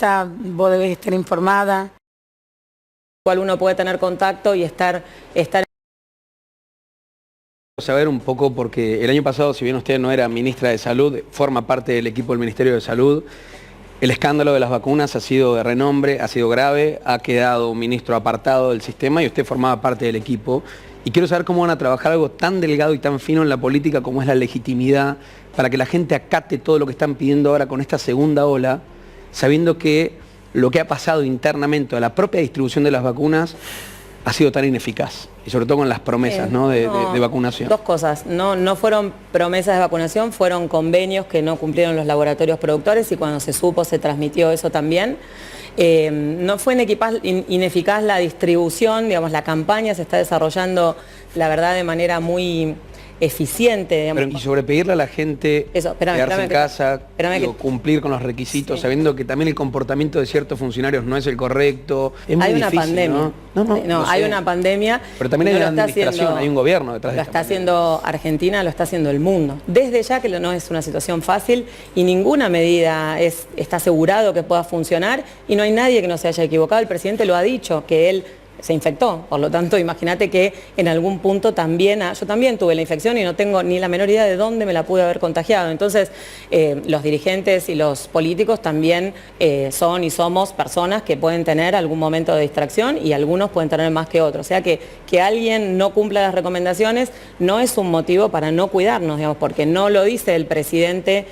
Vos debés estar informada. Cual uno puede tener contacto y estar. Saber un poco, porque el año pasado, si bien usted no era ministra de Salud, forma parte del equipo del Ministerio de Salud. El escándalo de las vacunas ha sido de renombre, ha sido grave, ha quedado un ministro apartado del sistema y usted formaba parte del equipo. Y quiero saber cómo van a trabajar algo tan delgado y tan fino en la política como es la legitimidad, para que la gente acate todo lo que están pidiendo ahora con esta segunda ola, sabiendo que lo que ha pasado internamente a la propia distribución de las vacunas ha sido tan ineficaz, y sobre todo con las promesas de vacunación. Dos cosas, no fueron promesas de vacunación, fueron convenios que no cumplieron los laboratorios productores y cuando se supo se transmitió eso también. No fue ineficaz la distribución, digamos, la campaña se está desarrollando, la verdad, de manera muy eficiente. Digamos. Pero, y sobre pedirle a la gente quedarse en casa, cumplir con los requisitos, sabiendo que también el comportamiento de ciertos funcionarios no es el correcto. Es muy difícil, una pandemia. No, hay una pandemia. Pero también hay una administración, hay un gobierno detrás de esto. Lo está haciendo Argentina, lo está haciendo el mundo. Desde ya que no es una situación fácil y ninguna medida está asegurado que pueda funcionar y no hay nadie que no se haya equivocado. El presidente lo ha dicho, que él se infectó, por lo tanto imagínate que en algún punto también, yo también tuve la infección y no tengo ni la menor idea de dónde me la pude haber contagiado. Entonces los dirigentes y los políticos también son y somos personas que pueden tener algún momento de distracción y algunos pueden tener más que otros. O sea que alguien no cumpla las recomendaciones no es un motivo para no cuidarnos, digamos, porque no lo dice el presidente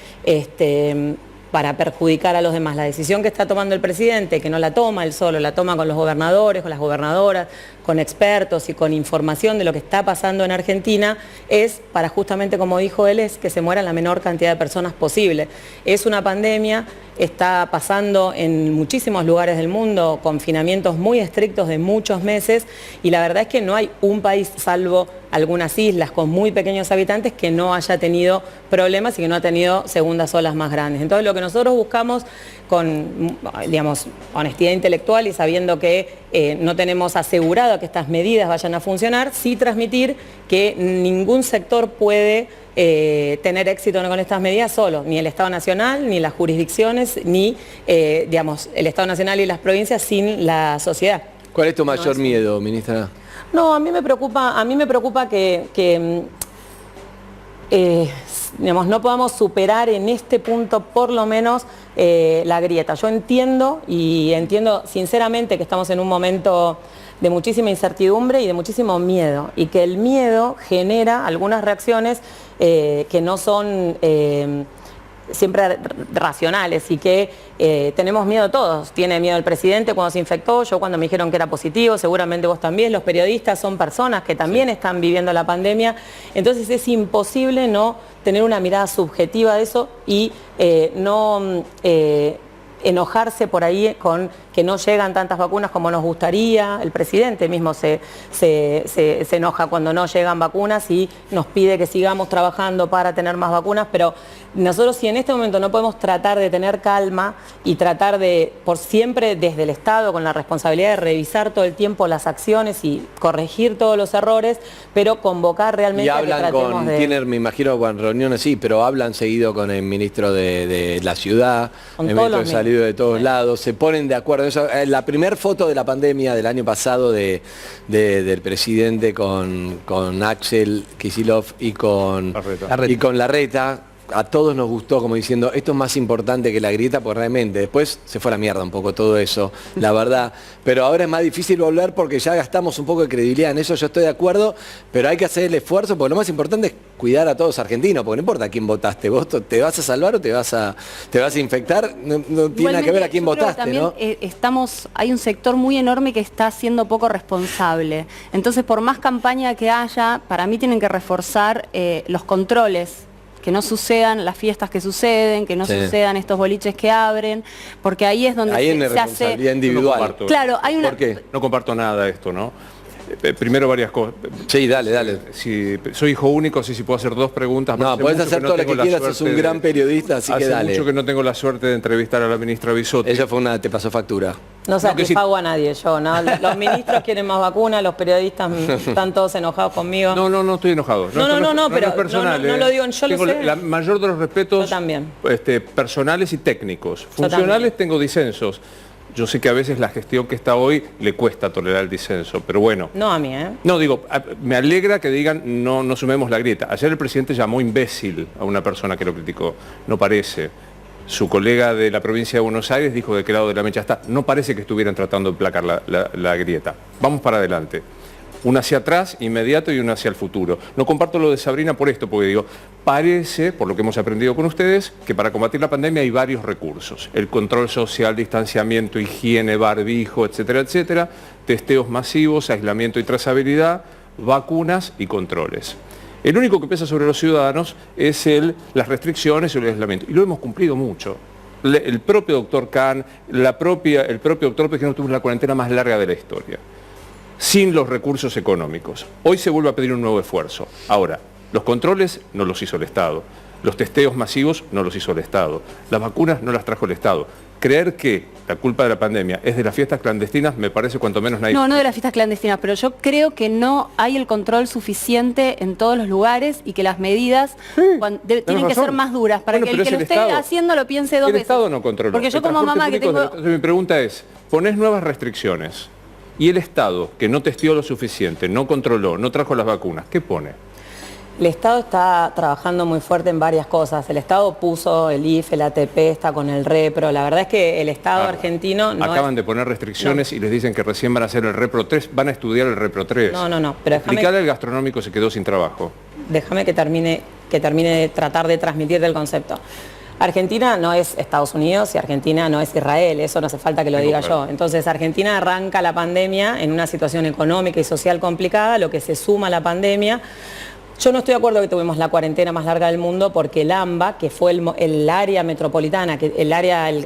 para perjudicar a los demás. La decisión que está tomando el presidente, que no la toma él solo, la toma con los gobernadores, con las gobernadoras, con expertos y con información de lo que está pasando en Argentina, es para justamente, como dijo él, es que se muera la menor cantidad de personas posible. Es una pandemia, está pasando en muchísimos lugares del mundo, confinamientos muy estrictos de muchos meses, y la verdad es que no hay un país, salvo algunas islas con muy pequeños habitantes, que no haya tenido problemas y que no ha tenido segundas olas más grandes. Entonces lo que nosotros buscamos con, digamos, honestidad intelectual y sabiendo que no tenemos asegurado que estas medidas vayan a funcionar, sí transmitir que ningún sector puede tener éxito con estas medidas solo, ni el Estado Nacional, ni las jurisdicciones, ni digamos, el Estado Nacional y las provincias sin la sociedad. ¿Cuál es tu mayor miedo, ministra? No, a mí me preocupa que digamos, no podamos superar en este punto por lo menos la grieta. Yo entiendo sinceramente que estamos en un momento de muchísima incertidumbre y de muchísimo miedo, y que el miedo genera algunas reacciones que no son siempre racionales, y que tenemos miedo todos. Tiene miedo el presidente cuando se infectó, yo cuando me dijeron que era positivo, seguramente vos también. Los periodistas son personas que también están viviendo la pandemia, entonces es imposible no tener una mirada subjetiva de eso y no enojarse por ahí con que no llegan tantas vacunas como nos gustaría. El presidente mismo se enoja cuando no llegan vacunas y nos pide que sigamos trabajando para tener más vacunas, pero nosotros, si en este momento no podemos tratar de tener calma y tratar de, por siempre desde el Estado, con la responsabilidad de revisar todo el tiempo las acciones y corregir todos los errores, pero convocar realmente a que tratemos de... Tienen, me imagino, con reuniones sí, pero hablan seguido con el ministro de la ciudad, el ministro de Salud de todos lados, se ponen de acuerdo. Eso, la primera foto de la pandemia del año pasado del presidente con Axel Kicillof y con Larreta, a todos nos gustó, como diciendo, esto es más importante que la grieta, pues realmente después se fue a la mierda un poco todo eso, la verdad. Pero ahora es más difícil volver porque ya gastamos un poco de credibilidad en eso, yo estoy de acuerdo, pero hay que hacer el esfuerzo, porque lo más importante es cuidar a todos los argentinos, porque no importa a quién votaste, vos te vas a salvar o te vas a infectar, no tiene nada que ver a quién votaste, ¿no? Hay un sector muy enorme que está siendo poco responsable, entonces por más campaña que haya, para mí tienen que reforzar los controles, que no sucedan las fiestas que suceden, que no sucedan estos boliches que abren, porque ahí es donde se hace... individual. Claro, hay una... ¿Por qué? No comparto nada de esto, ¿no? Primero varias cosas. Sí, dale. Si soy hijo único, sí puedo hacer dos preguntas. No, podés hacer todo lo que quieras, sos un gran periodista, así que dale. Hace mucho que no tengo la suerte de entrevistar a la ministra Bisotti. Ella fue te pasó factura. No satisfago a nadie yo, ¿no? Los ministros quieren más vacunas, los periodistas están todos enojados conmigo. No estoy enojado. No, pero es personal, no lo digo, yo tengo lo sé. la mayor de los respetos Yo también. Personales y técnicos. Funcionales tengo disensos. Yo sé que a veces la gestión que está hoy le cuesta tolerar el disenso, pero bueno. No a mí, ¿eh? No, digo, me alegra que digan no sumemos la grieta. Ayer el presidente llamó imbécil a una persona que lo criticó. No parece. Su colega de la provincia de Buenos Aires dijo de qué lado de la mecha está. No parece que estuvieran tratando de placar la grieta. Vamos para adelante. Una hacia atrás, inmediato, y una hacia el futuro. No comparto lo de Sabrina por esto, porque digo, parece, por lo que hemos aprendido con ustedes, que para combatir la pandemia hay varios recursos. El control social, distanciamiento, higiene, barbijo, etcétera, etcétera. Testeos masivos, aislamiento y trazabilidad, vacunas y controles. El único que pesa sobre los ciudadanos es las restricciones y el aislamiento. Y lo hemos cumplido mucho. El propio doctor Kahn, el propio doctor Pejano tuvo la cuarentena más larga de la historia, sin los recursos económicos. Hoy se vuelve a pedir un nuevo esfuerzo. Ahora, los controles no los hizo el Estado. Los testeos masivos no los hizo el Estado. Las vacunas no las trajo el Estado. Creer que la culpa de la pandemia es de las fiestas clandestinas me parece cuanto menos naive. No de las fiestas clandestinas, pero yo creo que no hay el control suficiente en todos los lugares y que las medidas tienen que ser más duras para que el que lo esté haciendo lo piense dos veces. El Estado no controló. Porque yo como mamá que tengo... Mi pregunta es, ponés nuevas restricciones y el Estado, que no testeó lo suficiente, no controló, no trajo las vacunas, ¿qué pone? El Estado está trabajando muy fuerte en varias cosas. El Estado puso el IFE, el ATP, está con el REPRO. La verdad es que el Estado argentino... Acaban de poner restricciones y les dicen que recién van a hacer el REPRO 3, van a estudiar el REPRO 3. No, pero Explicarle al gastronómico se quedó sin trabajo. Déjame que termine de tratar de transmitirte el concepto. Argentina no es Estados Unidos y Argentina no es Israel, eso no hace falta que lo diga yo. Entonces Argentina arranca la pandemia en una situación económica y social complicada, lo que se suma a la pandemia. Yo no estoy de acuerdo que tuvimos la cuarentena más larga del mundo porque el AMBA, que fue el área metropolitana, el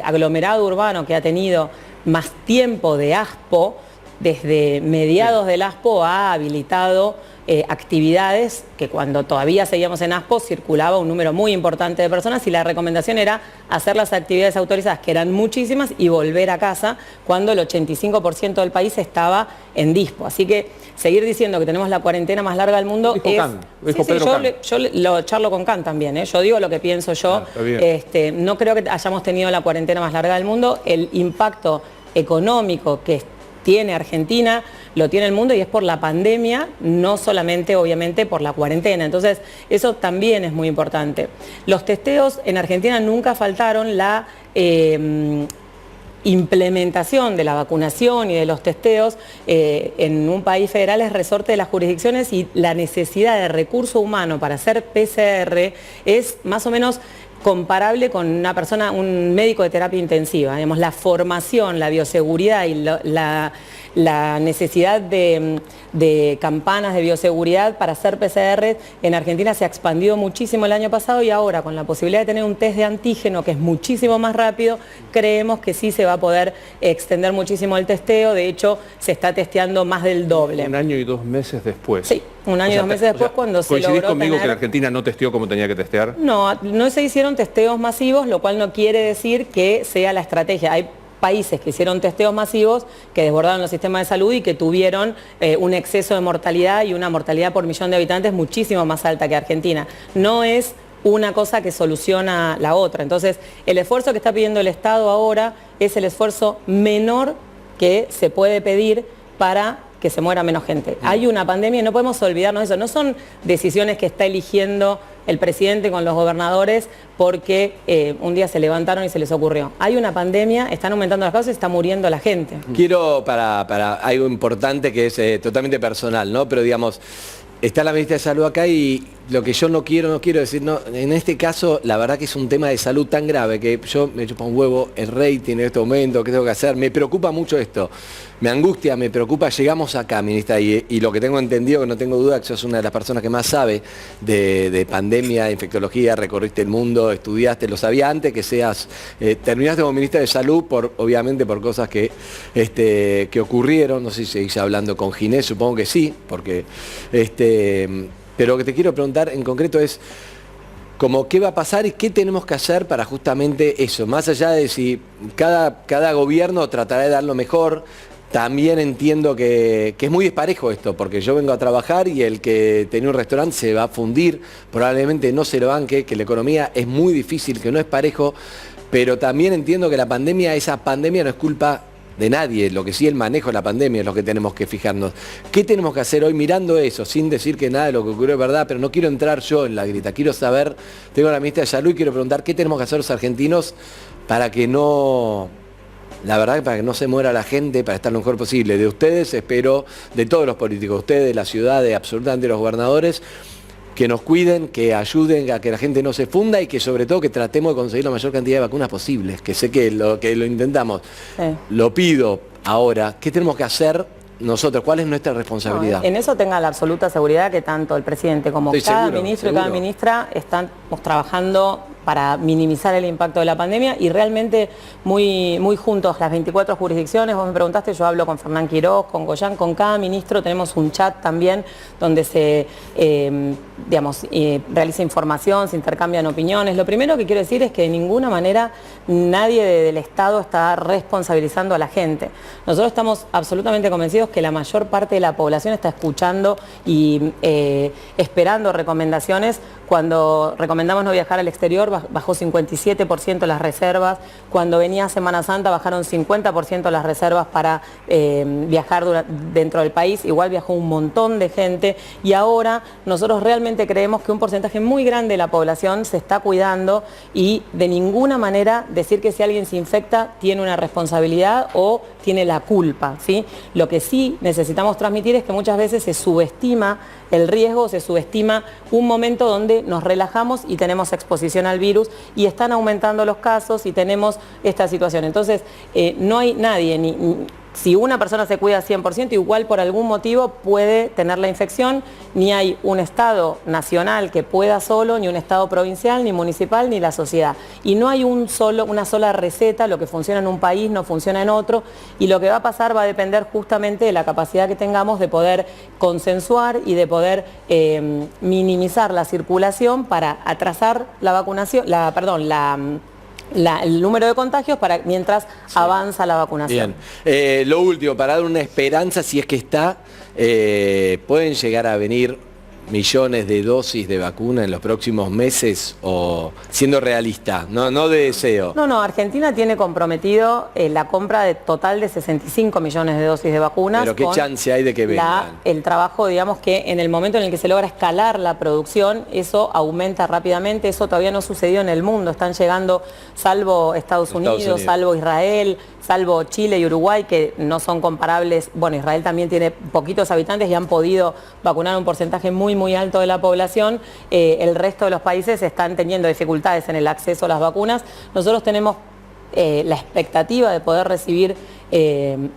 aglomerado urbano que ha tenido más tiempo de ASPO, desde mediados del ASPO ha habilitado actividades que cuando todavía seguíamos en ASPO circulaba un número muy importante de personas y la recomendación era hacer las actividades autorizadas, que eran muchísimas, y volver a casa cuando el 85% del país estaba en dispo. Así que seguir diciendo que tenemos la cuarentena más larga del mundo yo lo charlo con Kahn también, ¿eh? Yo digo lo que pienso yo. No creo que hayamos tenido la cuarentena más larga del mundo. El impacto económico que tiene Argentina, lo tiene el mundo y es por la pandemia, no solamente obviamente por la cuarentena. Entonces eso también es muy importante. Los testeos en Argentina nunca faltaron, la implementación de la vacunación y de los testeos en un país federal es resorte de las jurisdicciones y la necesidad de recurso humano para hacer PCR es más o menos comparable con una persona, un médico de terapia intensiva. Digamos, la formación, la bioseguridad y la necesidad de campanas de bioseguridad para hacer PCR en Argentina se ha expandido muchísimo el año pasado y ahora con la posibilidad de tener un test de antígeno que es muchísimo más rápido, creemos que sí se va a poder extender muchísimo el testeo. De hecho, se está testeando más del doble. 1 año y 2 meses después. Sí, 1 año y 2 meses después cuando se logró ¿Coincidís conmigo tener... que la Argentina no testeó como tenía que testear? No se hicieron testeos masivos, lo cual no quiere decir que sea la estrategia. Hay países que hicieron testeos masivos, que desbordaron los sistemas de salud y que tuvieron un exceso de mortalidad y una mortalidad por millón de habitantes muchísimo más alta que Argentina. No es una cosa que soluciona la otra. Entonces, el esfuerzo que está pidiendo el Estado ahora es el esfuerzo menor que se puede pedir para que se muera menos gente. Hay una pandemia y no podemos olvidarnos de eso. No son decisiones que está eligiendo el presidente con los gobernadores porque un día se levantaron y se les ocurrió. Hay una pandemia, están aumentando las causas y está muriendo la gente. Quiero, para algo importante que es totalmente personal, ¿no? Pero digamos, está la ministra de Salud acá y lo que yo no quiero decir, no, en este caso la verdad que es un tema de salud tan grave que yo me chupo un huevo el rating en este momento, ¿qué tengo que hacer? Me preocupa mucho esto, me angustia, me preocupa. Llegamos acá, ministra, y lo que tengo entendido, que no tengo duda, que sos una de las personas que más sabe de pandemia, de infectología, recorriste el mundo, estudiaste, lo sabía antes que seas, terminaste como ministra de Salud, obviamente por cosas que ocurrieron, no sé si seguís hablando con Ginés, supongo que sí, porque... pero lo que te quiero preguntar en concreto es, como qué va a pasar y qué tenemos que hacer para justamente eso, más allá de si cada gobierno tratará de dar lo mejor. También entiendo que es muy disparejo esto, porque yo vengo a trabajar y el que tenía un restaurante se va a fundir, probablemente no se lo banque, que la economía es muy difícil, que no es parejo, pero también entiendo que esa pandemia no es culpa de nadie, lo que sí el manejo de la pandemia es lo que tenemos que fijarnos. ¿Qué tenemos que hacer hoy mirando eso? Sin decir que nada de lo que ocurrió es verdad, pero no quiero entrar yo en la grita, quiero saber, tengo a la ministra de Salud y quiero preguntar qué tenemos que hacer los argentinos para que no... La verdad, para que no se muera la gente, para estar lo mejor posible. De ustedes, espero, de todos los políticos, ustedes, de la ciudad, de absolutamente los gobernadores, que nos cuiden, que ayuden a que la gente no se funda y que sobre todo que tratemos de conseguir la mayor cantidad de vacunas posibles, que sé que lo intentamos. Sí. Lo pido ahora, ¿qué tenemos que hacer nosotros? ¿Cuál es nuestra responsabilidad? No, en eso tenga la absoluta seguridad que tanto el presidente como cada ministro y cada ministra estamos trabajando para minimizar el impacto de la pandemia y realmente muy juntos, las 24 jurisdicciones. Vos me preguntaste, yo hablo con Fernán Quiroz, con Goyán, con cada ministro, tenemos un chat también donde se realiza información, se intercambian opiniones. Lo primero que quiero decir es que de ninguna manera nadie del Estado está responsabilizando a la gente. Nosotros estamos absolutamente convencidos que la mayor parte de la población está escuchando y esperando recomendaciones. Cuando recomendamos no viajar al exterior, bajó 57% las reservas. Cuando venía Semana Santa, bajaron 50% las reservas para viajar dentro del país. Igual viajó un montón de gente. Y ahora nosotros realmente creemos que un porcentaje muy grande de la población se está cuidando y de ninguna manera decir que si alguien se infecta tiene una responsabilidad o tiene la culpa, ¿sí? Lo que sí necesitamos transmitir es que muchas veces se subestima el riesgo, se subestima un momento donde nos relajamos y tenemos exposición al virus y están aumentando los casos y tenemos esta situación. Entonces, no hay nadie, si una persona se cuida 100%, igual por algún motivo puede tener la infección, ni hay un Estado nacional que pueda solo, ni un Estado provincial, ni municipal, ni la sociedad. Y no hay una sola receta, lo que funciona en un país no funciona en otro, y lo que va a pasar va a depender justamente de la capacidad que tengamos de poder consensuar y de poder minimizar la circulación para atrasar la vacunación, el número de contagios mientras avanza la vacunación. Bien. Lo último, para dar una esperanza, si es que está, ¿pueden llegar a venir millones de dosis de vacuna en los próximos meses? O siendo realista, no de deseo. No, Argentina tiene comprometido la compra total de 65 millones de dosis de vacunas. Pero ¿qué chance hay de que vengan? El trabajo, digamos que en el momento en el que se logra escalar la producción, eso aumenta rápidamente. Eso todavía no sucedió en el mundo. Están llegando, salvo Estados Unidos, salvo Israel, salvo Chile y Uruguay, que no son comparables. Bueno, Israel también tiene poquitos habitantes y han podido vacunar un porcentaje muy alto de la población. El resto de los países están teniendo dificultades en el acceso a las vacunas. Nosotros tenemos la expectativa de poder recibir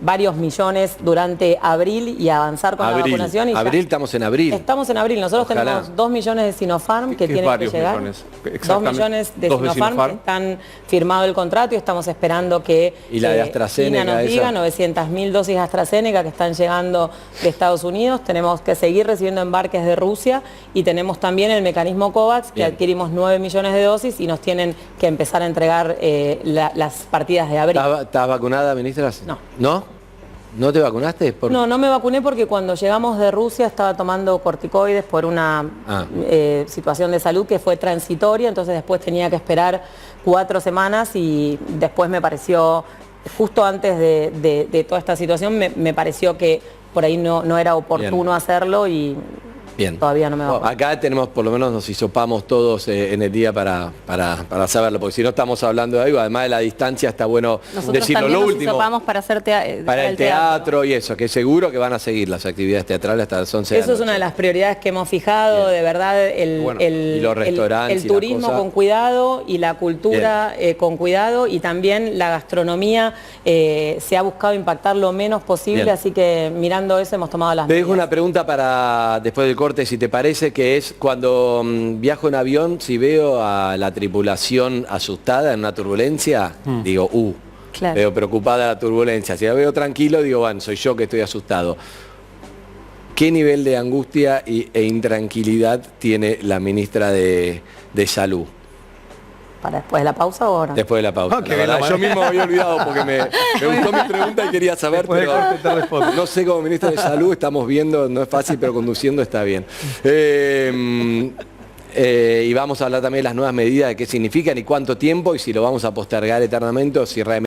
varios millones durante abril y avanzar con la vacunación. Estamos en abril. Estamos en abril. Nosotros tenemos 2 millones de Sinopharm que tienen que llegar. 2 millones de Sinopharm que están firmado el contrato y estamos esperando que y la de AstraZeneca nos diga 900.000 dosis de AstraZeneca que están llegando de Estados Unidos. Tenemos que seguir recibiendo embarques de Rusia y tenemos también el mecanismo COVAX que adquirimos 9 millones de dosis y nos tienen que empezar a entregar las partidas de abril. ¿Estás vacunada, ministra? No. ¿No? ¿No te vacunaste? No me vacuné porque cuando llegamos de Rusia estaba tomando corticoides por una situación de salud que fue transitoria, entonces después tenía que esperar 4 semanas y después me pareció, justo antes de toda esta situación, me pareció que por ahí no era oportuno hacerlo y... Bien. Todavía no me va. Acá tenemos, por lo menos nos hisopamos todos en el día para saberlo, porque si no estamos hablando de algo, además de la distancia está bueno decirlo. Lo último, nos hisopamos para hacer para el teatro y eso, que seguro que van a seguir las actividades teatrales hasta las 11 de la noche. Eso es una de las prioridades que hemos fijado, de verdad, y los restaurantes, el turismo con cuidado y la cultura con cuidado y también la gastronomía se ha buscado impactar lo menos posible, así que mirando eso hemos tomado las medidas. Te dejo una pregunta para después del corte, si te parece, que es cuando viajo en avión, si veo a la tripulación asustada en una turbulencia, digo, veo preocupada la turbulencia. Si la veo tranquilo, digo, bueno, soy yo que estoy asustado. ¿qué nivel de angustia e intranquilidad tiene la ministra de Salud? ¿Para después de la pausa o ahora? Después de la pausa. Ok, La verdad, yo mismo me había olvidado porque me gustó mi pregunta y quería saber, Después de pero corte te respondo. no sé, como ministra de Salud estamos viendo, no es fácil, pero conduciendo está bien. Y vamos a hablar también de las nuevas medidas, de qué significan y cuánto tiempo, y si lo vamos a postergar eternamente o si realmente